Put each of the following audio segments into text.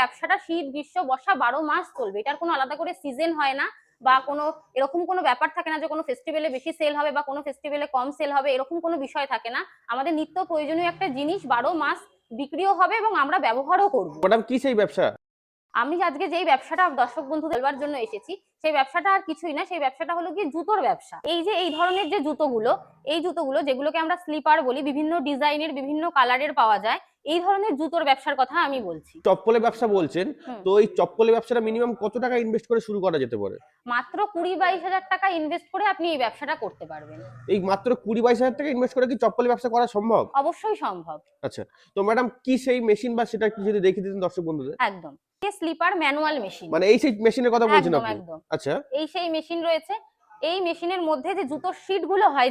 ব্যবসাটা শীত গ্রীষ্ম বর্ষা 12 মাস চলবে, এটার কোনো আলাদা করে সিজন হয় না বা কোনো এরকম কোনো ব্যাপার থাকে না যে কোনো ফেস্টিভ্যালে বেশি সেল হবে বা কোনো ফেস্টিভ্যালে কম সেল হবে, এরকম কোনো বিষয় থাকে না। আমাদের নিত্য প্রয়োজনীয় একটা জিনিস 12 মাস বিক্রিও হবে এবং আমরা ব্যবহারও করব। ম্যাডাম কি সেই ব্যবসা? আমি আজকে যেই ব্যবসাটা দর্শক বন্ধু দেওয়ার জন্য এসেছি, সেই ব্যবসাটা আর কিছুই না, সেই ব্যবসাটা হলো কি জুতোর ব্যবসা। এই যে এই ধরনের যে জুতোগুলো, এই জুতোগুলো যেগুলোকে আমরা স্লিপার বলি, বিভিন্ন ডিজাইনের বিভিন্ন কালারের পাওয়া যায়, এই ধরনের জুতোর ব্যবসার কথা আমি বলছি। চপ্পলের ব্যবসা বলছেন, তো এই চপ্পলের ব্যবসাটা মিনিমাম কত টাকা ইনভেস্ট করে শুরু করা যেতে পারে? মাত্র 20-22 হাজার টাকা ইনভেস্ট করে আপনি এই ব্যবসাটা করতে পারবেন। এই মাত্র 20-22 হাজার টাকা ইনভেস্ট করে কি চপ্পলের ব্যবসা করা সম্ভব? অবশ্যই সম্ভব। আচ্ছা, তো ম্যাডাম কি সেই মেশিন বা সেটা কি যদি দেখিয়ে দিতেন দর্শক বন্ধুদের। একদম, স্লিপার ম্যানুয়াল মেশিন, মানে এই সেই মেশিনের কথা বলছেন আপনি? একদম। আচ্ছা এই সেই মেশিন রয়েছে। এই মেশিনের মধ্যে যে জুতোর শীট গুলো হয়,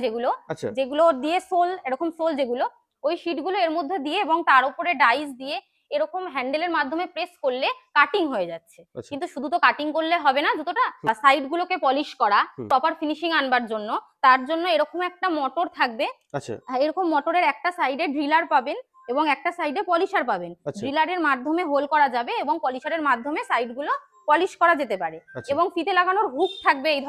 আচ্ছা যেগুলো দিয়ে সোল, এরকম সোল যেগুলো, ওই শীট গুলো এর মধ্যে দিয়ে এবং তার উপরে ডাইস দিয়ে এরকম হ্যান্ডেলের মাধ্যমে প্রেস করলে কাটিং হয়ে যাচ্ছে। আচ্ছা কিন্তু শুধু তো কাটিং করলে হবে না, জুতোটা সাইড গুলোকে পলিশ করা, প্রপার ফিনিশিং আনবার জন্য তার জন্য এরকম একটা মোটর থাকবে। আচ্ছা এরকম মোটরের একটা সাইডে ড্রিলার পাবেন এবং একটা সাইডে পলিশার পাবেন। ড্রিলারের মাধ্যমে হোল করা যাবে এবং পলিশারের মাধ্যমে সাইড গুলো পলিশ করা যেতে পারে। এবং ফিতে লাগানোর হুক থাকবে এই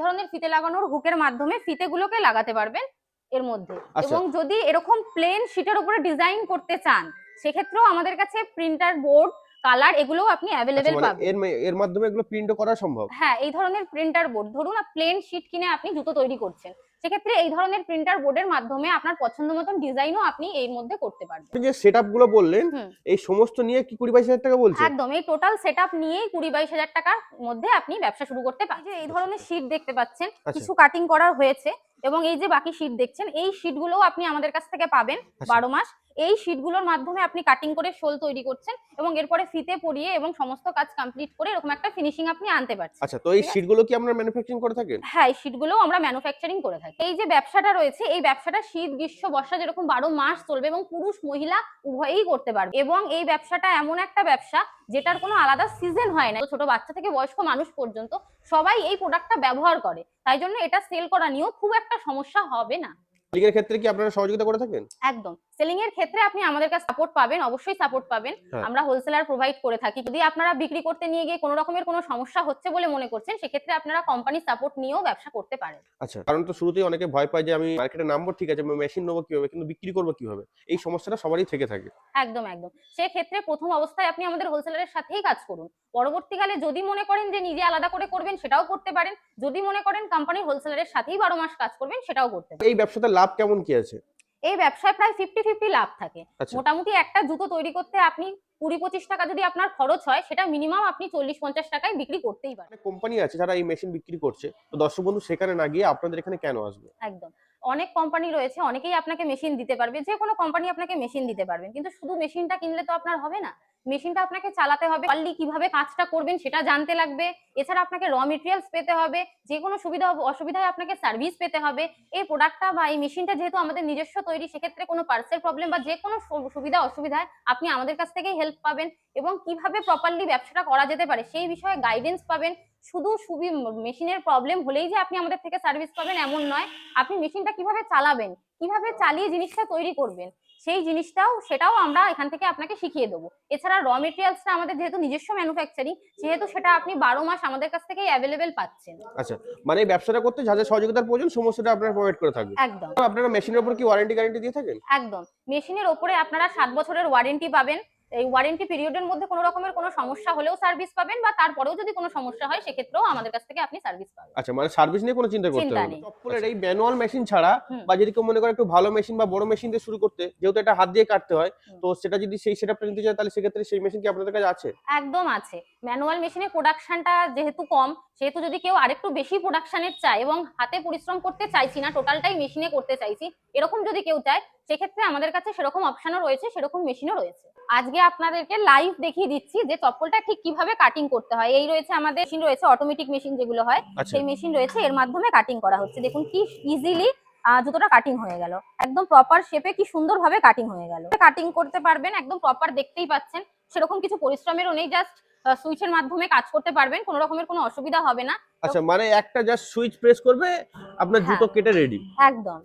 ধরনের ফিতে লাগানোর হুকের মাধ্যমে ফিতেগুলোকে লাগাতে পারবেন এর মধ্যে। এবং যদি এরকম প্লেন শীটের উপরে ডিজাইন করতে চান, সেক্ষেত্রেও আমাদের কাছে প্রিন্টার বোর্ড, কালার এগুলোও আপনি অ্যাভেলেবেল পাবেন। এর মাধ্যমে এগুলো প্রিন্টও করা সম্ভব? হ্যাঁ, এই ধরনের প্রিন্টার বোর্ড, ধরুন প্লেন শীট কিনে আপনি জুতো তৈরি করছেন, সেক্ষেত্রে এই ধরনের প্রিন্টার বোর্ডের মাধ্যমে আপনার পছন্দ মতন ডিজাইনও আপনি এর মধ্যে করতে পারবেন। যে সেটআপ গুলো বললেন, এই সমস্ত নিয়ে কি 20-22 হাজার টাকা বলছেন? একদম, এই টোটাল সেটআপ নিয়েই 20-22 হাজার টাকার মধ্যে আপনি ব্যবসা শুরু করতে পারেন। এই ধরনের শীট দেখতে পাচ্ছেন, কিছু কাটিং করা হয়েছে এবং এই যে বাকি শীট দেখছেন, এই শীটগুলোও আপনি আমাদের কাছ থেকে পাবেন 12 মাস। এই শীটগুলোর মাধ্যমে আপনি কাটিং করে শোল তৈরি করছেন এবং এরপরে ফিতে পরিয়ে এবং সমস্ত কাজ কমপ্লিট করে এরকম একটা ফিনিশিং আপনি আনতে পারছেন। আচ্ছা, তো এই শীটগুলো কি আপনারা ম্যানুফ্যাকচারিং করে থাকেন? হ্যাঁ, এই শীটগুলোও আমরা ম্যানুফ্যাকচারিং করে থাকি। এই যে ব্যবসাটা রয়েছে, এই ব্যবসাটা শীত গ্রীষ্ম বর্ষা যেরকম 12 মাস চলবে এবং পুরুষ মহিলা উভয়েই করতে পারবে। এবং এই ব্যবসাটা এমন একটা ব্যবসা যেটার কোনো আলাদা সিজন হয় না, ছোট বাচ্চা থেকে বয়স্ক মানুষ পর্যন্ত সবাই এই প্রোডাক্টটা ব্যবহার করে, তাই জন্য এটা সেল করা নিয়েও খুব একটা সমস্যা হবে না। সেলিং এর ক্ষেত্রে কি আপনারা সহযোগিতা করে থাকেন? একদম, সেলিং এর ক্ষেত্রে আপনি আমাদের কাছে সাপোর্ট পাবেন, অবশ্যই সাপোর্ট পাবেন। আমরা হোলসেলার প্রোভাইড করে থাকি। যদি আপনারা বিক্রি করতে নিয়ে গিয়ে কোনো রকমের কোনো সমস্যা হচ্ছে বলে মনে করছেন, সেক্ষেত্রে আপনারা কোম্পানি সাপোর্ট নিয়েও ব্যবসা করতে পারেন। আচ্ছা, কারণ তো শুরুতেই অনেকে ভয় পায় যে আমি মার্কেটে নামবো, ঠিক আছে, আমি মেশিন নেবো কিভাবে, কিন্তু বিক্রি করবো কিভাবে, এই সমস্যাটা সবারই থেকে থাকে। একদম, সেক্ষেত্রে প্রথম অবস্থায় আপনি আমাদের হোলসেলারের সাথেই কাজ করুন। পরবর্তীকালে যদি মনে করেন যে নিজে আলাদা করে করবেন, সেটাও করতে পারেন। যদি মনে করেন কোম্পানির হোলসেলারের সাথেই 12 মাস কাজ করবেন, সেটাও করতে পারেন। এই ব্যবসাতে লাভ কেমন কি আছে? এই ব্যবসায় প্রায় 50-50 লাভ থাকে। মোটামুটি একটা জুতো তৈরি করতে আপনি 20-25 টাকা যদি আপনার খরচ হয়, সেটা মিনিমাম আপনি 40-50 টাকায় বিক্রি করতেই পারেন। কোম্পানি আছে যারা এই মেশিন বিক্রি করছে, তো দর্শক বন্ধু সেখানে না গিয়ে আপনাদের এখানে কেন আসবে? একদম, অনেক কোম্পানি রয়েছে, অনেকেই আপনাকে মেশিন দিতে পারবে, যে কোনো কোম্পানি আপনাকে মেশিন দিতে পারবেন, কিন্তু শুধু মেশিনটা কিনলে তো আপনার হবে না। মেশিনটা আপনাকে চালাতে হবে, পারলি কিভাবে কাজটা করবেন সেটা জানতে লাগবে। এছাড়া আপনাকে র মেটেরিয়ালস পেতে হবে, যে কোনো সুবিধা অসুবিধায় আপনাকে সার্ভিস পেতে হবে। এই প্রোডাক্টটা বা এই মেশিনটা যেহেতু আমাদের নিজস্ব তৈরি, সেক্ষেত্রে কোনো পার্সেল প্রবলেম বা যে কোনো সুবিধা অসুবিধায় আপনি আমাদের কাছ থেকেই হেল্প পাবেন এবং কিভাবে প্রপারলি ব্যবসাটা করা যেতে পারে সেই বিষয়ে গাইডেন্স পাবেন। শুধু মেশিনের প্রবলেম হলেই যে আপনি আমাদের থেকে সার্ভিস পাবেন এমন নয়, আপনি মেশিনটা কিভাবে চালাবেন, কিভাবে চালিয়ে জিনিসটা তৈরি করবেন, সেই সেটাও আমরা এখান থেকে আপনাকে শিখিয়ে দেবো। এছাড়া র মেটেরিয়ালসটা আমাদের যেহেতু নিজস্ব ম্যানুফ্যাকচারিং, সেহেতু সেটা আপনি 12 মাস আমাদের কাছ থেকেই অ্যাভেলেবেল পাচ্ছেন। আচ্ছা, মানে এই ব্যবসাটা করতে যা যা সহযোগিতার প্রয়োজন সমস্তটা আপনারা প্রোভাইড করে থাকবেন? একদম। আপনারা মেশিনের উপর কি ওয়ারেন্টি গ্যারান্টি দিয়ে থাকেন? একদম, মেশিনের ওপরে আপনারা 7 বছরের ওয়ারেন্টি পাবেন। এই ওয়ারেন্টি পিরিয়ডের মধ্যে কোনো রকমের কোনো সমস্যা হলেও সার্ভিস পাবেন, বা তারপরেও যদি কোনো সমস্যা হয়, সেক্ষেত্রেও আমাদের কাছ থেকে আপনি সার্ভিস পাবেন। আচ্ছা, মানে সার্ভিস নিয়ে কোনো চিন্তা করতে হবে না। চপ্পলের এই ম্যানুয়াল মেশিন ছাড়া বা যদি কেউ মনে করে একটু ভালো মেশিন বা বড় মেশিন দিয়ে শুরু করতে, যেহেতু এটা হাত দিয়ে কাটতে হয়, তো সেটা যদি সেই সেটআপটা নিতে চায়, তাহলে সেক্ষেত্রে সেই মেশিন কি আপনাদের কাছে আছে? একদম আছে। ম্যানুয়াল মেশিনের প্রোডাকশনটা যেহেতু কম, সেহেতু যদি কেউ আরেকটু বেশি প্রোডাকশনের চায় এবং হাতে পরিশ্রম করতে চাইছি না, টোটালটাই মেশিনে করতে চাইছি, এরকম যদি কেউ চায়, সেক্ষেত্রে আমাদের কাছে সেরকম অপশনও রয়েছে, সেরকম মেশিনও রয়েছে। আজকে আপনাদেরকে লাইভ দেখিয়ে দিচ্ছি যে চপ্পলটা ঠিক কিভাবে কাটিং করতে হয়। এই রয়েছে আমাদের মেশিন, রয়েছে অটোমেটিক মেশিন যেগুলো হয়, সেই মেশিন রয়েছে, এর মাধ্যমে কাটিং করা হচ্ছে। দেখুন কি ইজিলি জুতোটা কাটিং হয়ে গেল, একদম প্রপার শেপে কি সুন্দরভাবে কাটিং হয়ে গেল। কাটিং করতে পারবেন, একদম প্রপার, দেখতেই পাচ্ছেন, সেরকম কিছু পরিশ্রমেরও নেই, জাস্ট সুইচের মাধ্যমে কাজ করতে পারবেন, কোনো রকমের কোনো অসুবিধা হবে না। আচ্ছা, মানে একটা জাস্ট সুইচ প্রেস করবে, আপনার জুতো কেটে রেডি। একদম,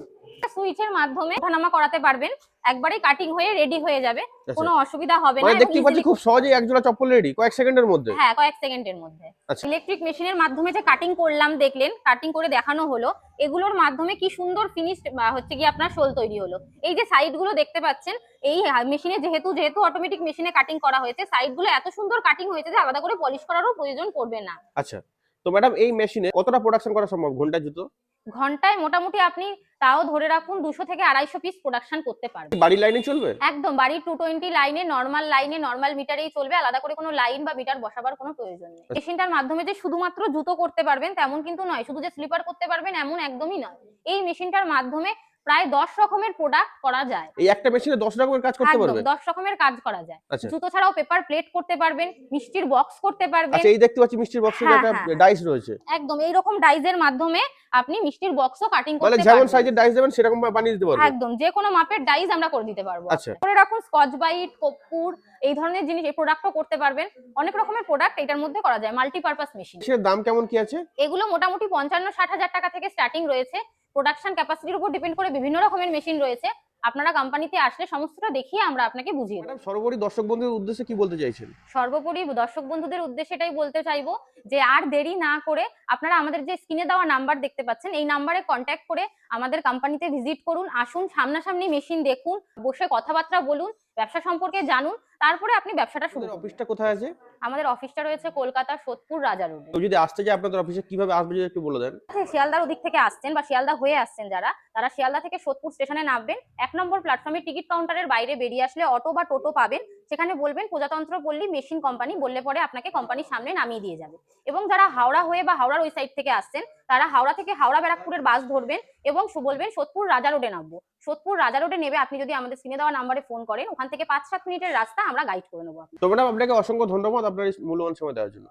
সুইচের মাধ্যমে ওঠানামা করাতে পারবেন, একবারেই কাটিং হয়ে রেডি হয়ে যাবে, আচ্ছা। কোনো অসুবিধা হবে না। মানে দেখতে পাচ্ছি খুব সহজেই এক জোড়া চপ্পল রেডি কয়েক সেকেন্ডের মধ্যে। হ্যাঁ, কয়েক সেকেন্ডের মধ্যে। আচ্ছা। ইলেকট্রিক মেশিনের মাধ্যমে যে কাটিং করলাম দেখলেন, কাটিং করে দেখানো হলো, এগুলোর মাধ্যমে কি সুন্দর ফিনিশড হচ্ছে কি আপনার শোল তৈরি হলো। এই যে সাইড গুলো দেখতে পাচ্ছেন, এই মেশিনে যেহেতু অটোমেটিক মেশিনে কাটিং করা হয়েছে, সাইড গুলো এত সুন্দর কাটিং হয়েছে যে আলাদা করে পলিশ করারও প্রয়োজন পড়বে না। আচ্ছা, তো ম্যাডাম এই মেশিনে কতটা প্রোডাকশন করা সম্ভব ঘন্টায় জুতো? ঘন্টায় মোটামুটি আপনি তাও ধরে রাখুন 200 থেকে 250 পিস প্রোডাকশন করতে পারবেন। বাড়ির লাইনে চলবে? একদম বাড়ির 220 লাইনে, নরমাল মিটারেই চলবে, আলাদা করে কোনো লাইন বা মিটার বসাবার কোনো প্রয়োজন নেই। মেশিনটার মাধ্যমে যে শুধুমাত্র জুতো করতে পারবেন তেমন কিন্তু নয়, শুধু যে স্লিপার করতে পারবেন এমন একদমই নয়। এই মেশিনটার মাধ্যমে প্রায় 10 রকমের প্রোডাক্ট করা যায়। এই একটা মেশিনে 10 রকমের কাজ করতে পারবে? 10 রকমের কাজ করা যায়। আচ্ছা। জুতো ছাড়াও পেপার প্লেট করতে পারবেন, মিষ্টির বক্স করতে পারবেন। আচ্ছা, এই দেখতে পাচ্ছি মিষ্টির বক্সে একটা ডাইস রয়েছে। একদম এইরকম ডাইজের মাধ্যমে আপনি মিষ্টির বক্সও কাটিং করতে মানে পারবেন। যেমন সাইজের ডাইস দেবেন সেরকম বানিয়ে দিতে পারবেন। একদম যে কোনো মাপের ডাইজ আমরা করে দিতে পারবো। আচ্ছা। করে রাখুন স্কচ বাইট, কর্পূর, এই ধরনের জিনিস, এই প্রোডাক্টও করতে পারবেন। অনেক রকমের প্রোডাক্ট এটার মধ্যে করা যায়। Multipurpose machine. এর দাম কেমন কি আছে? এগুলো মোটামুটি 55-60 হাজার টাকা থেকে স্টার্টিং রয়েছে। প্রোডাকশন ক্যাপাসিটির উপর ডিপেন্ড করে বিভিন্ন রকমের মেশিন রয়েছে। আপনারা কোম্পানিতে আসলে সমস্তটা দেখিয়ে আমরা আপনাকে বুঝিয়ে দেব। ম্যাডাম সর্বোপরি দর্শক বন্ধুদের উদ্দেশ্যে কি বলতে চাইছেন? সর্বোপরি দর্শক বন্ধুদের উদ্দেশ্যে এটাই বলতে চাইবো যে আর দেরি না করে আপনারা আমাদের যে স্ক্রিনে দেওয়া নাম্বার দেখতে পাচ্ছেন, এই নাম্বারে কন্ট্যাক্ট করে আমাদের কোম্পানিতে ভিজিট করুন, আসুন, সামনাসামনি মেশিন দেখুন, বসে কথাবার্তা বলুন, ব্যবসা সম্পর্কে জানুন, তারপরে আপনি ব্যবসাটা শুরু করুন। অফিসটা কোথায় আছে? আমাদের অফিসটা রয়েছে কলকাতা সোদপুর রাজা রোডে। তো যদি আসতে চাই আপনাদের অফিসে কিভাবে আসবে যদি একটু বলে দেন। শিয়ালদার ওদিক থেকে আসছেন বা শিয়ালদা হয়ে আসছেন যারা, তারা শিয়ালদা থেকে সোদপুর স্টেশনে নামবেন। 1 নম্বর প্ল্যাটফর্মে টিকিট কাউন্টারের বাইরে বেরিয়ে আসলে অটো বা টোটো পাবেন। সেখানে বলবেন প্রজাতন্ত্র পল্লী মেশিন কোম্পানি, বললে পরে আপনাকে কোম্পানির সামনে নামিয়ে দিয়ে যাবে। এবং যারা হাওড়া হয়ে বা হাওড়ার ওই সাইড থেকে আসছেন, তারা হাওড়া থেকে হাওড়া ব্যারাকপুরের বাস ধরবেন এবং বলবেন সোদপুর রাজা রোডে নামবো। সোদপুর রাজা রোডে নেবে আপনি যদি আমাদের স্ক্রিনে দেওয়া নাম্বারে ফোন করেন, ওখান থেকে 5-7 মিনিটের রাস্তা আমরা গাইড করে নেবো। তো ম্যাডাম আপনাকে অসংখ্য ধন্যবাদ আপনার এই মূল্যবান সময় দেওয়ার জন্য।